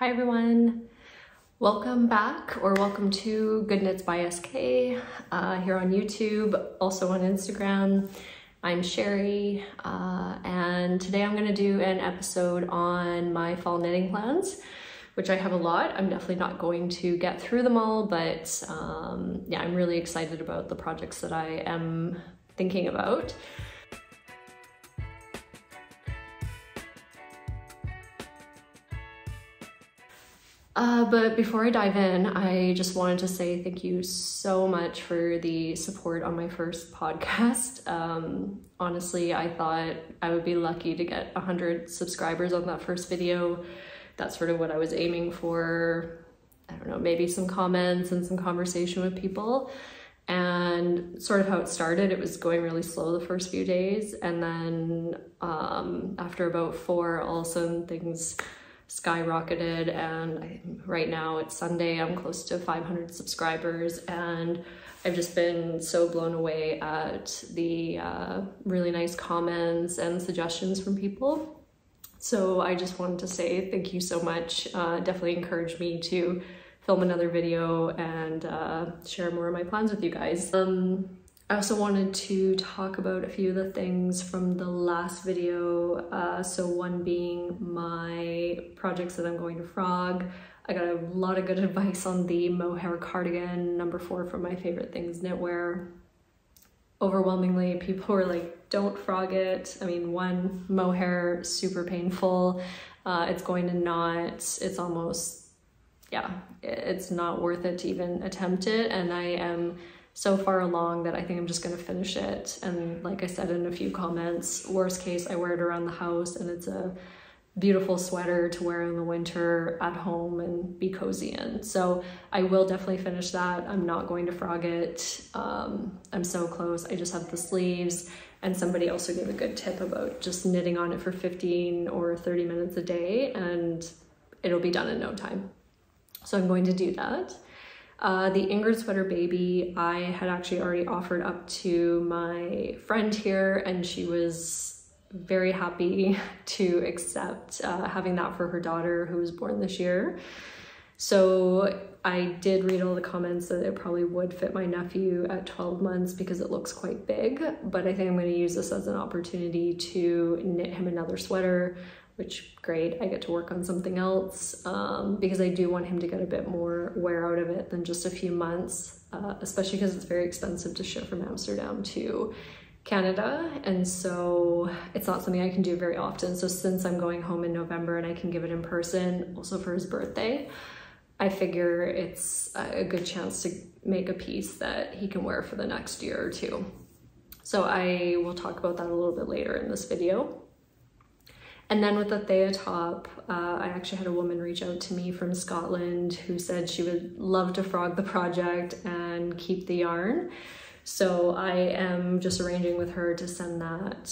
Hi everyone, welcome back or welcome to Good Knits by SK here on YouTube, also on Instagram. I'm Sherry and today I'm going to do an episode on my fall knitting plans, which I have a lot. I'm definitely not going to get through them all, but yeah, I'm really excited about the projects that I am thinking about. But before I dive in, I just wanted to say thank you so much for the support on my first podcast. Honestly, I thought I would be lucky to get 100 subscribers on that first video. That's sort of what I was aiming for. I don't know, maybe some comments and some conversation with people. And sort of how it started, it was going really slow the first few days. And then after about 4, all of a sudden things skyrocketed, and right now it's Sunday, I'm close to 500 subscribers, and I've just been so blown away at the really nice comments and suggestions from people. So I just wanted to say thank you so much. Definitely encouraged me to film another video and share more of my plans with you guys. I also wanted to talk about a few of the things from the last video. So one being my projects that I'm going to frog. I got a lot of good advice on the mohair cardigan number 4 from My Favorite Things Knitwear. Overwhelmingly, people were like, don't frog it. I mean, one, mohair, super painful. It's going to knot. It's almost, yeah, it's not worth it to even attempt it. And I am so far along that I think I'm just gonna finish it. And like I said in a few comments, worst case, I wear it around the house and it's a beautiful sweater to wear in the winter at home and be cozy in. So I will definitely finish that. I'm not going to frog it. I'm so close. I just have the sleeves, and somebody also gave a good tip about just knitting on it for 15 or 30 minutes a day and it'll be done in no time. So I'm going to do that. The Ingrid sweater baby, I had actually already offered up to my friend here, and she was very happy to accept having that for her daughter who was born this year. So I did read all the comments that it probably would fit my nephew at 12 months because it looks quite big, but I think I'm going to use this as an opportunity to knit him another sweater, which great, I get to work on something else because I do want him to get a bit more wear out of it than just a few months, especially because it's very expensive to ship from Amsterdam to Canada. And so it's not something I can do very often. So since I'm going home in November and I can give it in person, also for his birthday, I figure it's a good chance to make a piece that he can wear for the next year or two. So I will talk about that a little bit later in this video. And then with the Thea top, I actually had a woman reach out to me from Scotland who said she would love to frog the project and keep the yarn. So I am just arranging with her to send that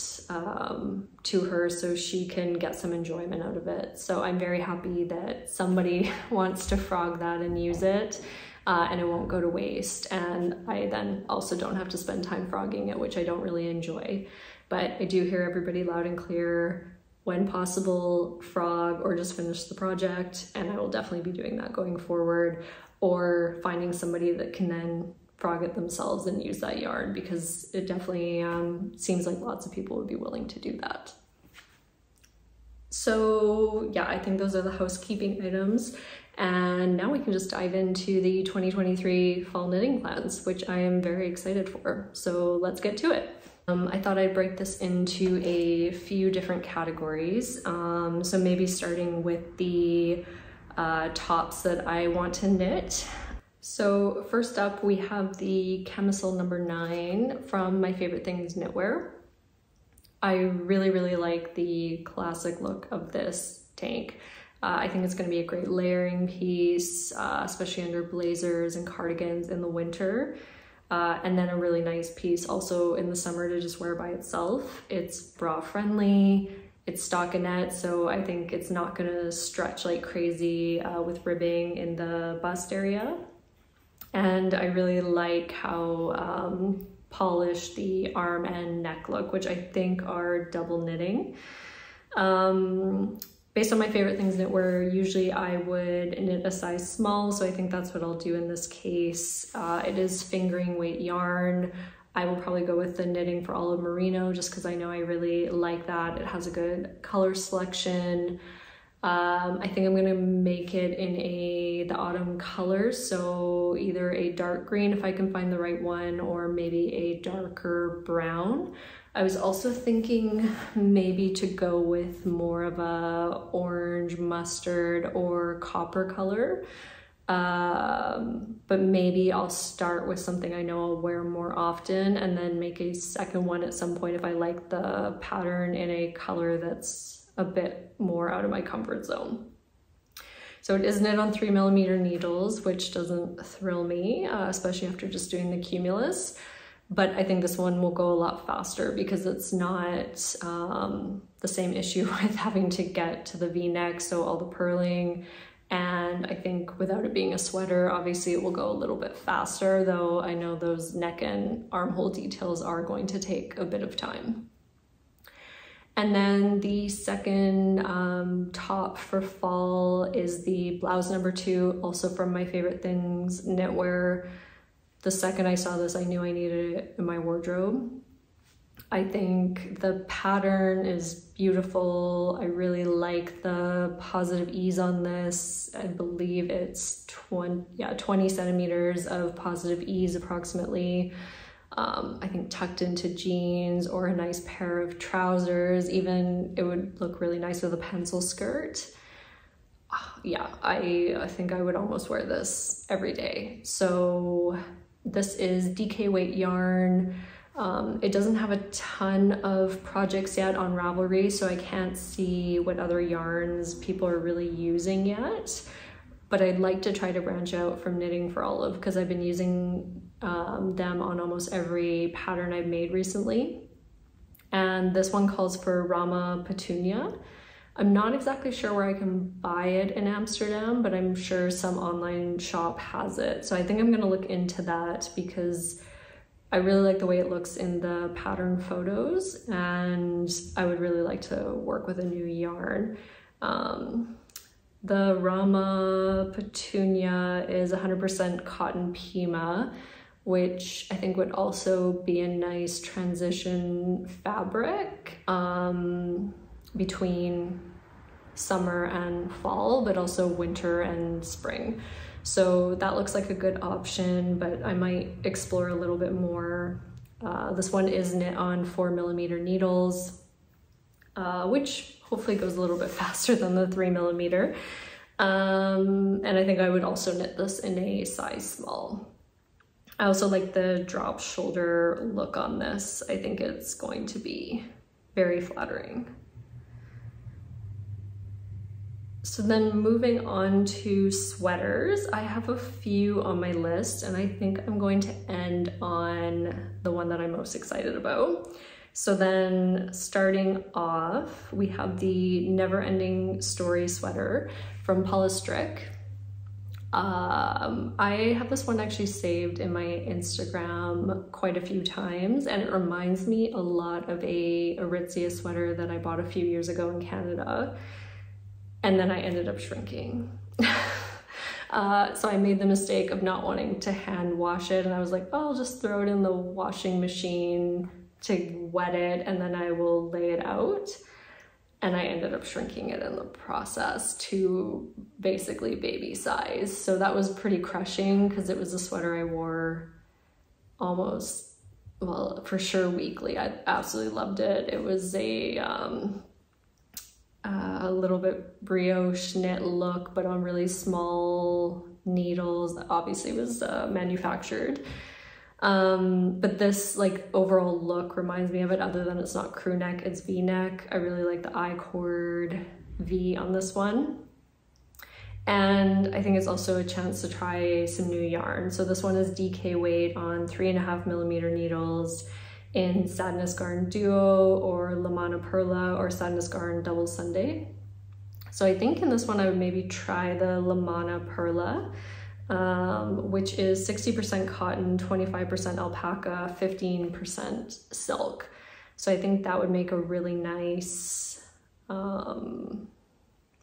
to her so she can get some enjoyment out of it. So I'm very happy that somebody wants to frog that and use it, and it won't go to waste. And I then also don't have to spend time frogging it, which I don't really enjoy. But I do hear everybody loud and clear, when possible, frog or just finish the project, and I will definitely be doing that going forward, or finding somebody that can then frog it themselves and use that yarn, because it definitely seems like lots of people would be willing to do that. So yeah, I think those are the housekeeping items, and now we can just dive into the 2023 fall knitting plans, which I am very excited for. So let's get to it. I thought I'd break this into a few different categories. So maybe starting with the tops that I want to knit. So first up, we have the Chemisal number 9 from My Favorite Things Knitwear. I really like the classic look of this tank. I think it's going to be a great layering piece, especially under blazers and cardigans in the winter. And then a really nice piece also in the summer to just wear by itself. It's bra friendly, it's stockinette, so I think it's not gonna stretch like crazy with ribbing in the bust area. And I really like how polished the arm and neck look, which I think are double knitting. Based on my favorite things knitwear, usually I would knit a size small, so I think that's what I'll do in this case. It is fingering weight yarn. I will probably go with the Knitting for Olive Merino just because I know I really like that. It has a good color selection. I think I'm gonna make it in the autumn colors, so either a dark green if I can find the right one, or maybe a darker brown. I was also thinking maybe to go with more of a orange, mustard, or copper color. But maybe I'll start with something I know I'll wear more often and then make a second one at some point if I like the pattern in a color that's a bit more out of my comfort zone. So it is knit on 3mm needles, which doesn't thrill me, especially after just doing the Cumulus. But I think this one will go a lot faster because it's not the same issue with having to get to the V-neck, so all the purling. And I think without it being a sweater, obviously it will go a little bit faster, though I know those neck and armhole details are going to take a bit of time. And then the second top for fall is the blouse number 2, also from My Favorite Things knitwear. The second I saw this, I knew I needed it in my wardrobe. I think the pattern is beautiful. I really like the positive ease on this. I believe it's 20 centimeters of positive ease approximately. I think tucked into jeans or a nice pair of trousers. Even it would look really nice with a pencil skirt. Yeah, I think I would almost wear this every day. So this is DK weight yarn. It doesn't have a ton of projects yet on Ravelry, so I can't see what other yarns people are really using yet. But I'd like to try to branch out from Knitting for Olive because I've been using them on almost every pattern I've made recently. And this one calls for Rama Petunia. I'm not exactly sure where I can buy it in Amsterdam, but I'm sure some online shop has it. So I think I'm gonna look into that because I really like the way it looks in the pattern photos, and I would really like to work with a new yarn. The Rama Petunia is 100% cotton Pima, which I think would also be a nice transition fabric between summer and fall, but also winter and spring. So that looks like a good option, but I might explore a little bit more. This one is knit on 4mm needles, which hopefully goes a little bit faster than the 3mm. And I think I would also knit this in a size small. I also like the drop shoulder look on this. I think it's going to be very flattering. So then moving on to sweaters, I have a few on my list, and I think I'm going to end on the one that I'm most excited about. So then starting off, we have the Never Ending Story sweater from Paula Strick. I have this one actually saved in my Instagram quite a few times, and it reminds me a lot of a Aritzia sweater that I bought a few years ago in Canada. And then I ended up shrinking. So I made the mistake of not wanting to hand wash it, and I was like, oh, I'll just throw it in the washing machine to wet it, and then I will lay it out. And I ended up shrinking it in the process to basically baby size. So that was pretty crushing because it was a sweater I wore almost, well, for sure weekly. I absolutely loved it. It was a little bit brioche knit look, but on really small needles that obviously was manufactured. But this like overall look reminds me of it, other than it's not crew neck, it's V-neck. I really like the I-cord V on this one. And I think it's also a chance to try some new yarn. So this one is DK weight on 3.5mm needles in Sadness Garn Duo or Lamana Perla or Sadness Garn Double Sunday. So I think in this one I would maybe try the Lamana Perla, which is 60% cotton, 25% alpaca, 15% silk. So I think that would make a really nice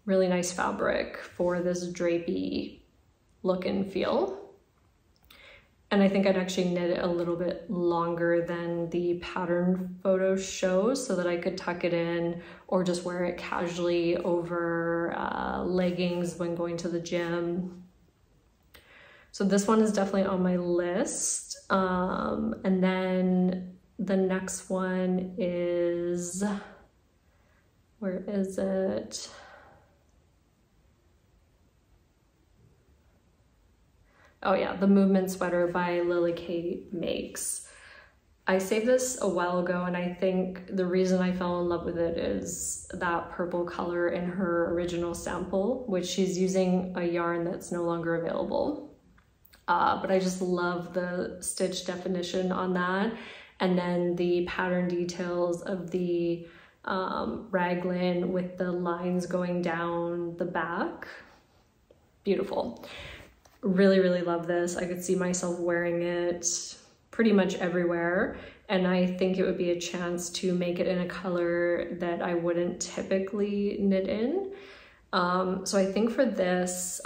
really nice fabric for this drapey look and feel. And I think I'd actually knit it a little bit longer than the pattern photo shows so that I could tuck it in or just wear it casually over leggings when going to the gym. So this one is definitely on my list. And then the next one is, where is it? Oh yeah, the Movement Sweater by Lily Kate Makes. I saved this a while ago, and I think the reason I fell in love with it is that purple color in her original sample, which she's using a yarn that's no longer available. But I just love the stitch definition on that. And then the pattern details of the raglan with the lines going down the back. Beautiful. Really, really love this. I could see myself wearing it pretty much everywhere. And I think it would be a chance to make it in a color that I wouldn't typically knit in. So I think for this,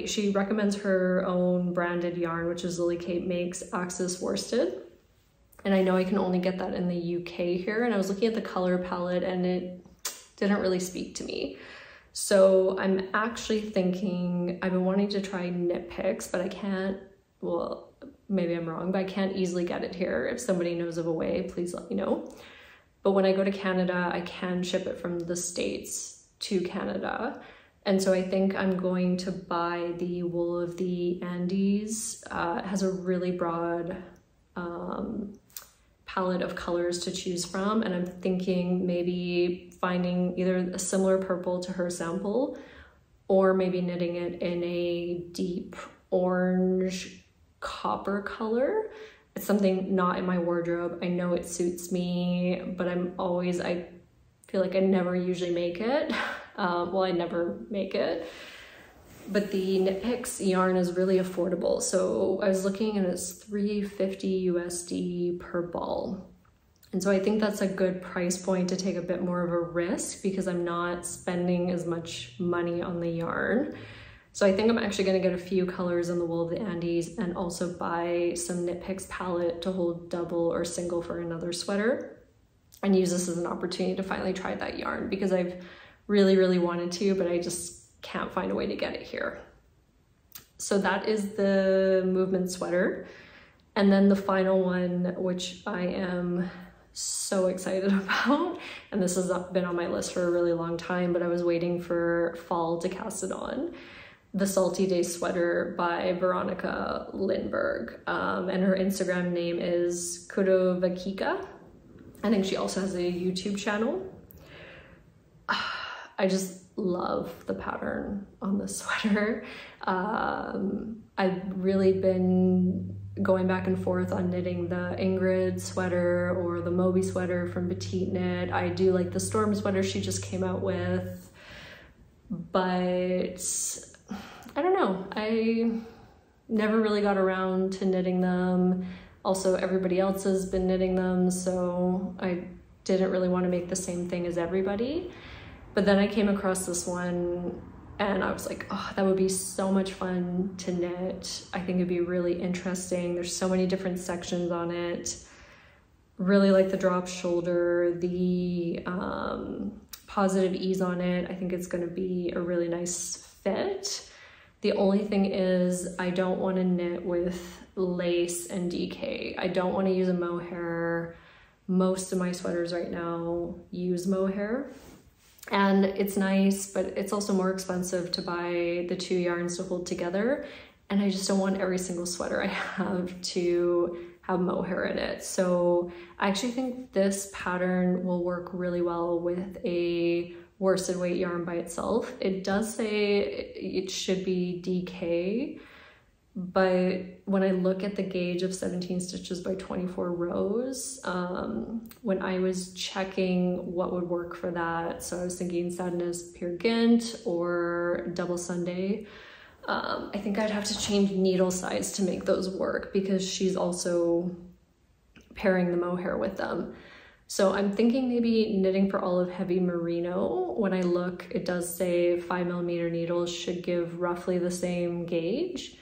she recommends her own branded yarn, which is Lily Kate Makes Axis Worsted. And I know I can only get that in the UK here. And I was looking at the color palette and it didn't really speak to me. So I'm actually thinking, I've been wanting to try Knit Picks, but I can't, well, maybe I'm wrong, but I can't easily get it here. If somebody knows of a way, please let me know. But when I go to Canada, I can ship it from the States to Canada. And so I think I'm going to buy the Wool of the Andes. It has a really broad palette of colors to choose from, and I'm thinking maybe finding either a similar purple to her sample or maybe knitting it in a deep orange copper color. It's something not in my wardrobe. I know it suits me, but I feel like I never usually make it. Well, I never make it. But the Knit Picks yarn is really affordable. So I was looking and it's $3.50 USD per ball. And so I think that's a good price point to take a bit more of a risk because I'm not spending as much money on the yarn. So I think I'm actually gonna get a few colors in the Wool of the Andes and also buy some Knit Picks palette to hold double or single for another sweater and use this as an opportunity to finally try that yarn because I've really, really wanted to, but I just can't find a way to get it here. So that is the Movement Sweater. And then the final one, which I am so excited about, and this has been on my list for a really long time, but I was waiting for fall to cast it on. The Salty Day Sweater by Veronica Lindberg. And her Instagram name is Kudovakika. I think she also has a YouTube channel. I just love the pattern on this sweater. I've really been going back and forth on knitting the Ingrid sweater or the Moby sweater from Petite Knit. I do like the Storm sweater she just came out with, but I don't know. I never really got around to knitting them. Also, everybody else has been knitting them, so I didn't really want to make the same thing as everybody. But then I came across this one and I was like, oh, that would be so much fun to knit. I think it'd be really interesting. There's so many different sections on it. Really like the drop shoulder, the positive ease on it. I think it's gonna be a really nice fit. The only thing is I don't wanna knit with lace and DK. I don't wanna use a mohair. Most of my sweaters right now use mohair. And it's nice, but it's also more expensive to buy the two yarns to hold together. And I just don't want every single sweater I have to have mohair in it. So I actually think this pattern will work really well with a worsted weight yarn by itself. It does say it should be DK, but when I look at the gauge of 17 stitches by 24 rows, when I was checking what would work for that, so I was thinking Sadness Peer Gynt or Double Sunday, I think I'd have to change needle size to make those work because she's also pairing the mohair with them. So I'm thinking maybe knitting for olive heavy merino. When I look, it does say 5mm needles should give roughly the same gauge.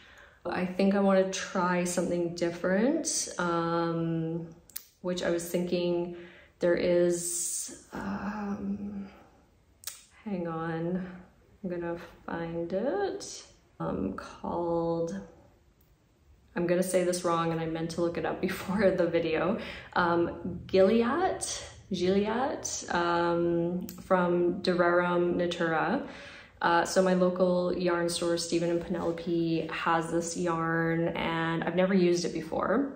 I think I want to try something different, which I was thinking there is, hang on, I'm gonna find it, called, I'm gonna say this wrong and I meant to look it up before the video, Gilliat, from Durarum Natura. So my local yarn store, Stephen and Penelope, has this yarn and I've never used it before,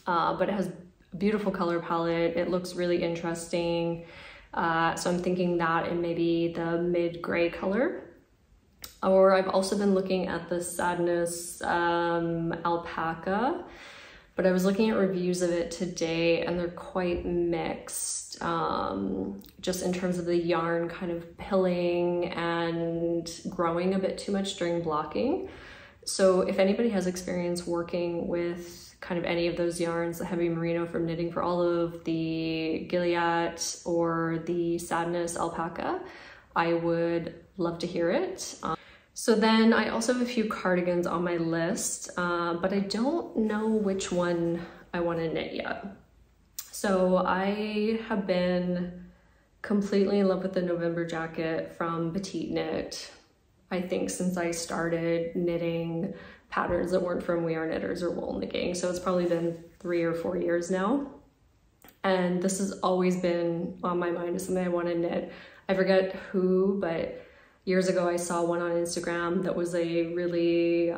but it has a beautiful color palette. It looks really interesting. So I'm thinking that in maybe the mid-gray color. Or I've also been looking at the Sadness alpaca, but I was looking at reviews of it today and they're quite mixed, just in terms of the yarn kind of pilling and growing a bit too much during blocking. So if anybody has experience working with kind of any of those yarns, the heavy merino from Knitting for Olive, the Gilliat, or the Sadness alpaca, I would love to hear it. So then I also have a few cardigans on my list, but I don't know which one I want to knit yet. So I have been completely in love with the November jacket from Petite Knit, I think since I started knitting patterns that weren't from We Are Knitters or Wool Knitting. So it's probably been 3 or 4 years now. And this has always been on my mind as something I want to knit. I forget who, but years ago I saw one on Instagram that was a really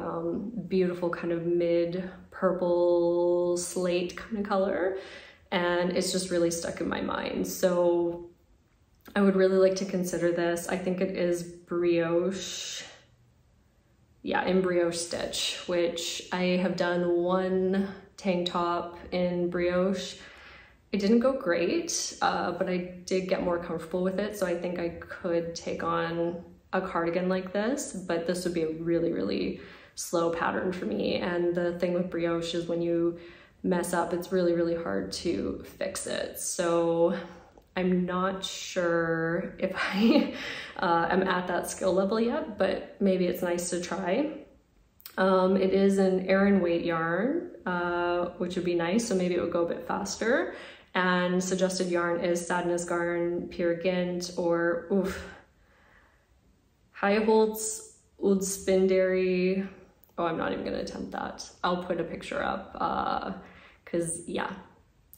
beautiful kind of mid purple slate kind of color, and it's just really stuck in my mind. So I would really like to consider this. I think it is brioche, yeah, in brioche stitch, which I have done one tank top in brioche. It didn't go great, but I did get more comfortable with it, so I think I could take on a cardigan like this, but this would be a really, really slow pattern for me. And the thing with brioche is when you mess up, it's really, really hard to fix it. So I'm not sure if I am at that skill level yet, but maybe it's nice to try. It is an Aran weight yarn, which would be nice, so maybe it would go a bit faster. And suggested yarn is Sadness Garn Peer Gynt, or Heiholtz Udspinderi. Oh, I'm not even gonna attempt that. I'll put a picture up, cause yeah,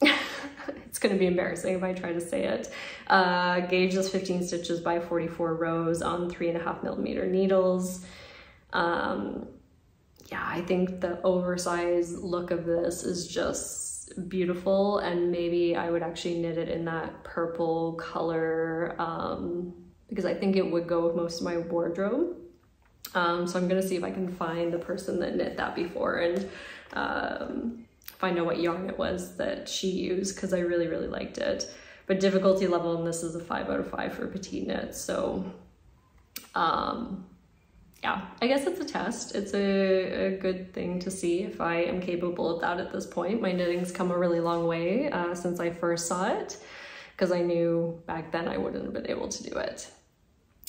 it's gonna be embarrassing if I try to say it. Gauge is 15 stitches by 44 rows on 3.5mm needles. Yeah, I think the oversized look of this is just beautiful, and maybe I would actually knit it in that purple color, because I think it would go with most of my wardrobe. So I'm gonna see if I can find the person that knit that before and find out what yarn it was that she used, because I really, really liked it. But difficulty level in this is a 5 out of 5 for Petite Knit. So yeah, I guess it's a test. It's a good thing to see if I am capable of that at this point. My knitting's come a really long way since I first saw it, because I knew back then I wouldn't have been able to do it.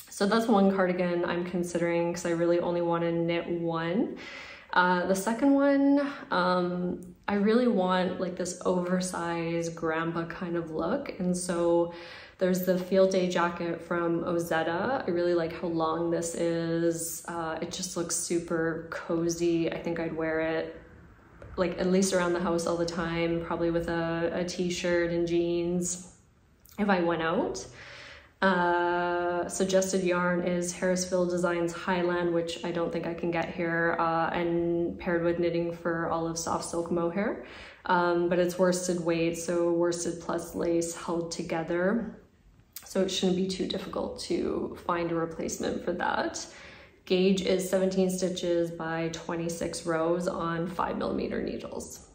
So that's one cardigan I'm considering, because I really only want to knit one. The second one, I really want like this oversized grandpa kind of look. And so there's the Field Day jacket from Ozetta. I really like how long this is. It just looks super cozy. I think I'd wear it like at least around the house all the time, probably with a t-shirt and jeans if I went out. Suggested yarn is Harrisville Designs Highland, which I don't think I can get here, and paired with Knitting for Olive soft silk mohair. But it's worsted weight, so worsted plus lace held together. So it shouldn't be too difficult to find a replacement for that. Gauge is 17 stitches by 26 rows on 5mm needles.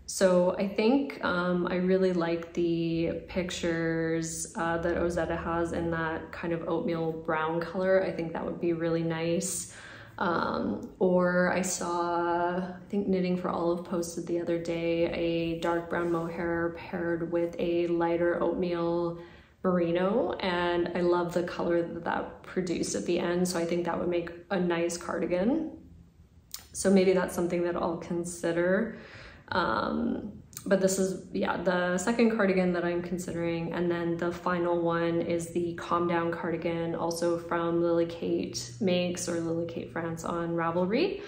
So I think I really like the pictures that Ozetta has in that kind of oatmeal brown color. I think that would be really nice. Or I saw, I think Knitting for Olive posted the other day, a dark brown mohair paired with a lighter oatmeal merino, and I love the color that that produced at the end, so I think that would make a nice cardigan. So maybe that's something that I'll consider. But this is, yeah, the second cardigan that I'm considering. And then the final one is the Calm Down cardigan, also from Lily Kate Makes, or Lily Kate France on Ravelry.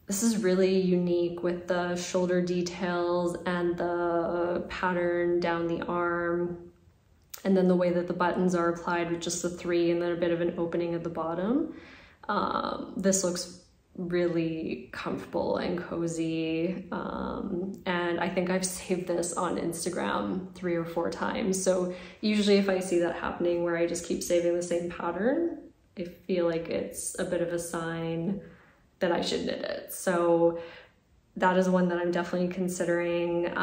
This is really unique with the shoulder details and the pattern down the arm, and then the way that the buttons are applied with just the 3 and then a bit of an opening at the bottom. This looks really comfortable and cozy, and I think I've saved this on Instagram 3 or 4 times. So usually if I see that happening where I just keep saving the same pattern, I feel like it's a bit of a sign that I should knit it. So that is one that I'm definitely considering.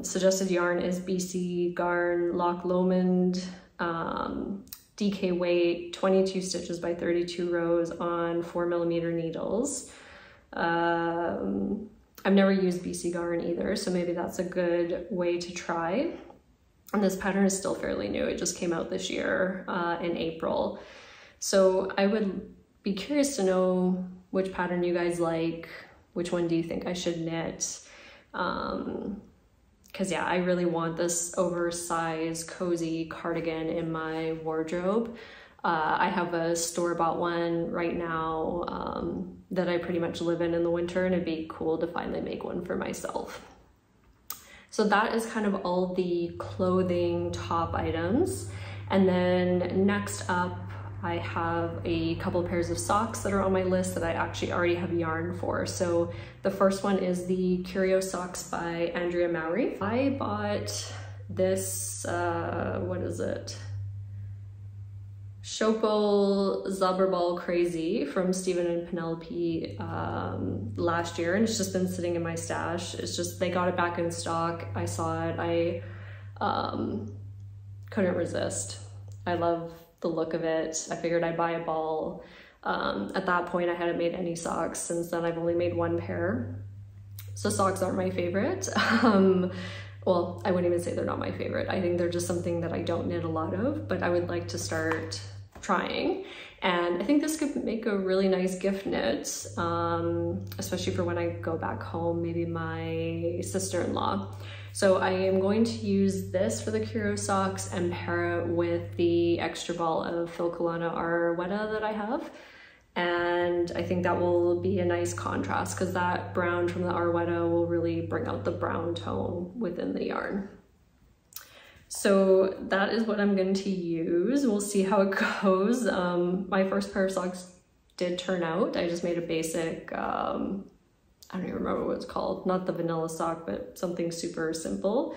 Suggested yarn is BC Garn Loch Lomond, DK weight, 22 stitches by 32 rows on 4mm needles. I've never used BC Garn either, so maybe that's a good way to try. And this pattern is still fairly new. It just came out this year in April. So I would be curious to know which pattern you guys like. Which one do you think I should knit? Because yeah, I really want this oversized cozy cardigan in my wardrobe. I have a store-bought one right now that I pretty much live in the winter, and it'd be cool to finally make one for myself. So that is kind of all the clothing top items. And then next up, I have a couple pairs of socks that are on my list that I actually already have yarn for. So the first one is the Curio socks by Andrea Mowry. I bought this, what is it? Shopel Zabberball Crazy from Stephen and Penelope last year, and it's just been sitting in my stash. It's just, they got it back in stock. I saw it, I couldn't resist. I love the look of it. I figured I'd buy a ball. At that point, I hadn't made any socks. Since then, I've only made 1 pair. So socks aren't my favorite. Well, I wouldn't even say they're not my favorite. I think they're just something that I don't knit a lot of, but I would like to start trying. And I think this could make a really nice gift knit, especially for when I go back home, maybe my sister-in-law. So I am going to use this for the Curio socks and pair it with the extra ball of Filcolana Arwetta that I have. And I think that will be a nice contrast because that brown from the Arwetta will really bring out the brown tone within the yarn. So that is what I'm going to use. We'll see how it goes. My first pair of socks did turn out. I just made a basic, I don't even remember what it's called. Not the vanilla sock, but something super simple.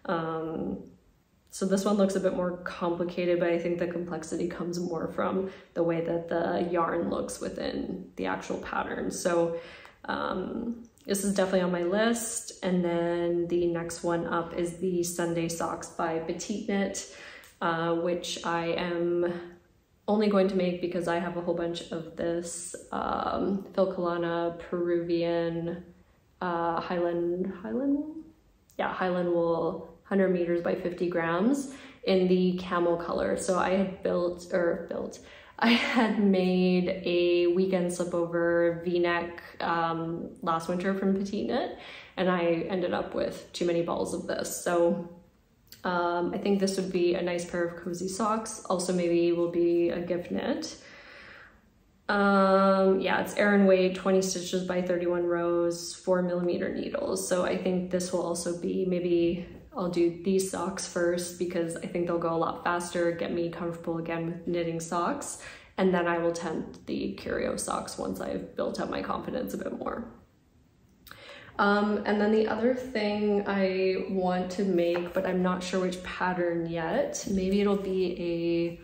So this one looks a bit more complicated, but I think the complexity comes more from the way that the yarn looks within the actual pattern. So this is definitely on my list. And then the next one up is the Sunday socks by Petite Knit, which I am only going to make because I have a whole bunch of this Filcolana Peruvian Highland wool, 100 meters by 50 grams in the camel color. So I had I had made a weekend slipover V-neck last winter from Petite Knit, and I ended up with too many balls of this. So I think this would be a nice pair of cozy socks. Also maybe will be a gift knit. Yeah, it's Aran weight, 20 stitches by 31 rows, 4mm needles. So I think this will also be, maybe I'll do these socks first because I think they'll go a lot faster, get me comfortable again with knitting socks. And then I will tempt the Curio socks once I've built up my confidence a bit more. And then the other thing I want to make, but I'm not sure which pattern yet, maybe it'll be a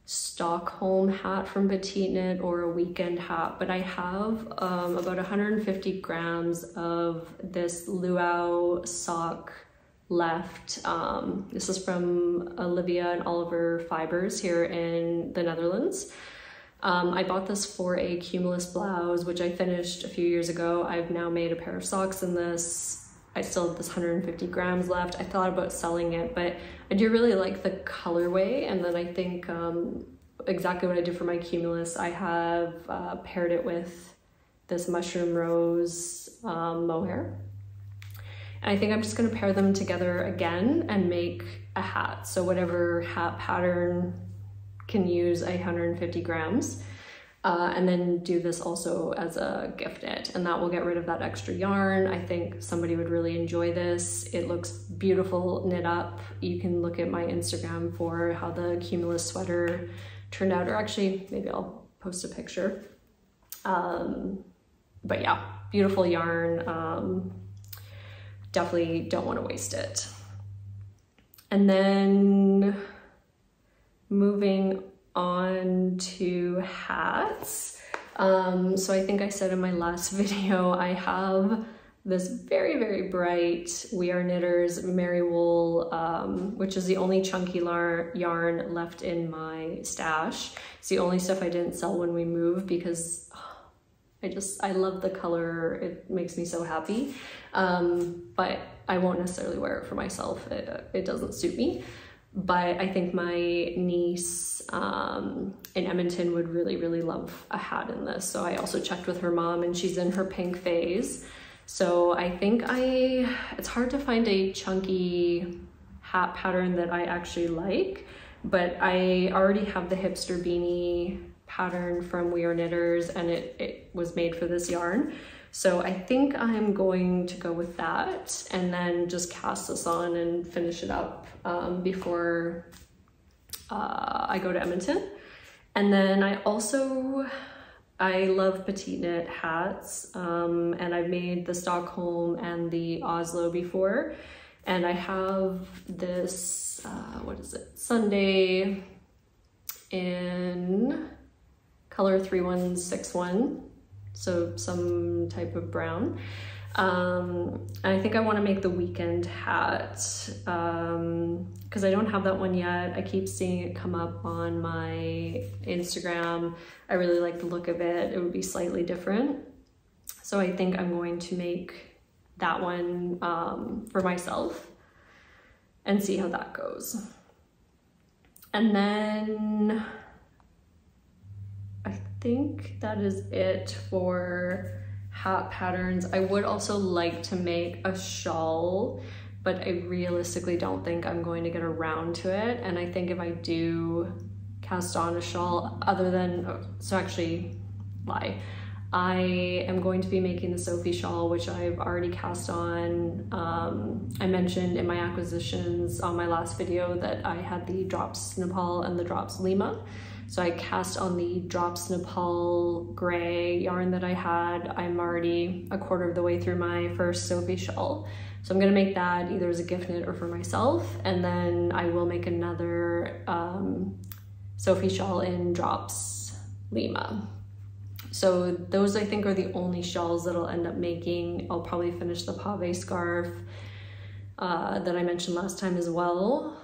Stockholm hat from Petite Knit or a weekend hat, but I have about 150 grams of this luau sock left. This is from Olivia and Oliver Fibers here in the Netherlands. I bought this for a Cumulus blouse, which I finished a few years ago. I've now made a pair of socks in this. I still have this 150 grams left. I thought about selling it, but I do really like the colorway. And then I think exactly what I did for my Cumulus, I have paired it with this mushroom rose mohair. And I think I'm just gonna pair them together again and make a hat. So whatever hat pattern can use 150 grams. And then do this also as a gift knit, and that will get rid of that extra yarn. I think somebody would really enjoy this. It looks beautiful knit up. You can look at my Instagram for how the Cumulus sweater turned out, or actually maybe I'll post a picture. But yeah, beautiful yarn. Definitely don't want to waste it. And then moving on to hats. So I think I said in my last video, I have this very, very bright We Are Knitters Merry Wool, which is the only chunky yarn left in my stash. It's the only stuff I didn't sell when we moved because I love the color. It makes me so happy. But I won't necessarily wear it for myself. It doesn't suit me. But I think my niece in Edmonton would really, really love a hat in this. So I also checked with her mom, and she's in her pink phase. So I think it's hard to find a chunky hat pattern that I actually like, but I already have the hipster beanie pattern from We Are Knitters, and it was made for this yarn. So I think I'm going to go with that and then just cast this on and finish it up before I go to Edmonton. And then I love petite knit hats, and I've made the Stockholm and the Oslo before. And I have this, what is it? Sunday in color 3161. So some type of brown. I think I want to make the weekend hat because I don't have that one yet. I keep seeing it come up on my Instagram. I really like the look of it. It would be slightly different. So I think I'm going to make that one for myself and see how that goes. And then I think that is it for hat patterns. I would also like to make a shawl, but I realistically don't think I'm going to get around to it. And I think if I do cast on a shawl, I am going to be making the Sophie shawl, which I've already cast on. I mentioned in my acquisitions on my last video that I had the Drops Nepal and the Drops Lima. So I cast on the Drops Nepal gray yarn that I had. I'm already a quarter of the way through my first Sophie shawl. So I'm gonna make that either as a gift knit or for myself. And then I will make another Sophie shawl in Drops Lima. So those I think are the only shawls that I'll end up making. I'll probably finish the pave scarf that I mentioned last time as well.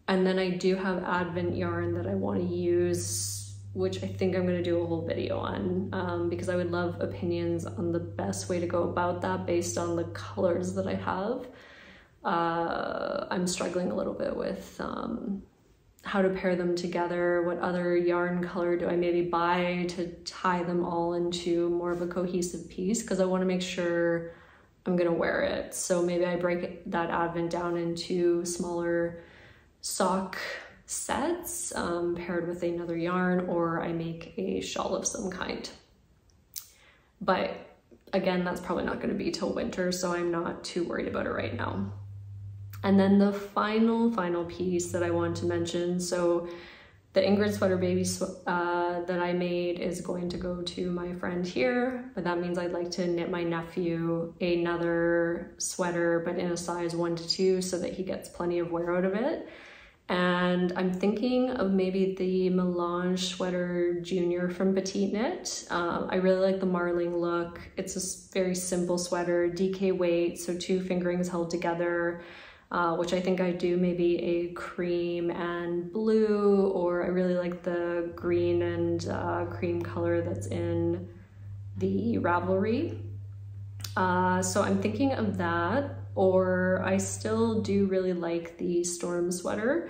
And then I do have Advent yarn that I want to use, which I think I'm going to do a whole video on because I would love opinions on the best way to go about that based on the colors that I have. I'm struggling a little bit with how to pair them together. What other yarn color do I maybe buy to tie them all into more of a cohesive piece? Because I want to make sure I'm going to wear it. So maybe I break that Advent down into smaller sock sets paired with another yarn, or I make a shawl of some kind. But again, that's probably not going to be till winter, so I'm not too worried about it right now. And then the final piece that I want to mention, so the Ingrid Sweater Baby that I made is going to go to my friend here, but that means I'd like to knit my nephew another sweater, but in a size 1 to 2 so that he gets plenty of wear out of it. And I'm thinking of maybe the Melange Sweater Junior from Petite Knit. I really like the marling look. It's a very simple sweater, DK weight, so 2 fingerings held together. which I think I do maybe a cream and blue, or I really like the green and cream color that's in the Ravelry. So I'm thinking of that, or I still do really like the Storm sweater.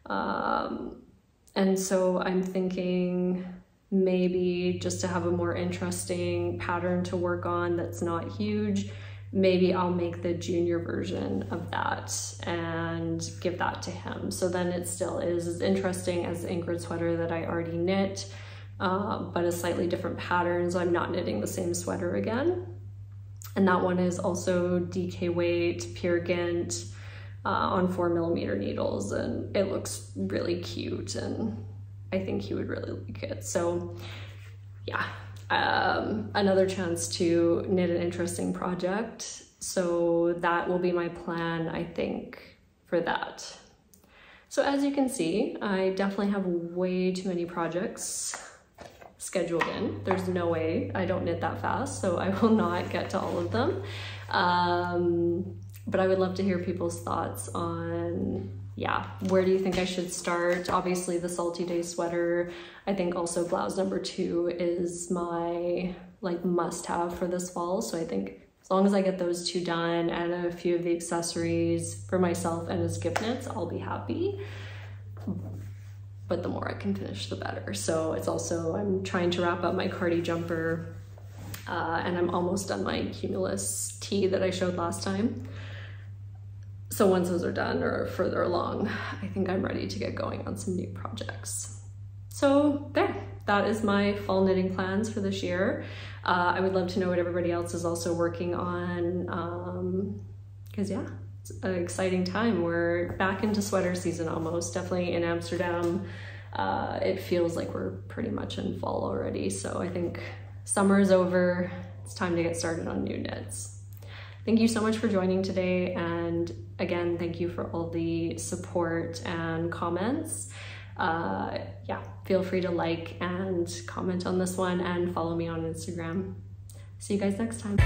And so I'm thinking maybe just to have a more interesting pattern to work on that's not huge, maybe I'll make the junior version of that and give that to him. So then it still is as interesting as the Ingrid sweater that I already knit, but a slightly different pattern, so I'm not knitting the same sweater again. And that one is also DK weight, pure Gint, on 4mm needles, and it looks really cute, and I think he would really like it. So yeah, another chance to knit an interesting project. So that will be my plan, I think, for that. So as you can see, I definitely have way too many projects scheduled in. There's no way, I don't knit that fast, so I will not get to all of them. But I would love to hear people's thoughts on, yeah, where do you think I should start? Obviously the Salty Day sweater. I think also blouse number 2 is my like must-have for this fall. So I think as long as I get those 2 done and a few of the accessories for myself and as gift knits, I'll be happy. But the more I can finish, the better. So it's also, I'm trying to wrap up my Cardi jumper, and I'm almost done my Cumulus tee that I showed last time. So once those are done or further along, I think I'm ready to get going on some new projects. So there, that is my fall knitting plans for this year. I would love to know what everybody else is also working on, because yeah, it's an exciting time. We're back into sweater season almost, definitely in Amsterdam. It feels like we're pretty much in fall already. So I think summer is over. It's time to get started on new knits. Thank you so much for joining today. And again, thank you for all the support and comments. Yeah, feel free to like and comment on this one and follow me on Instagram. See you guys next time.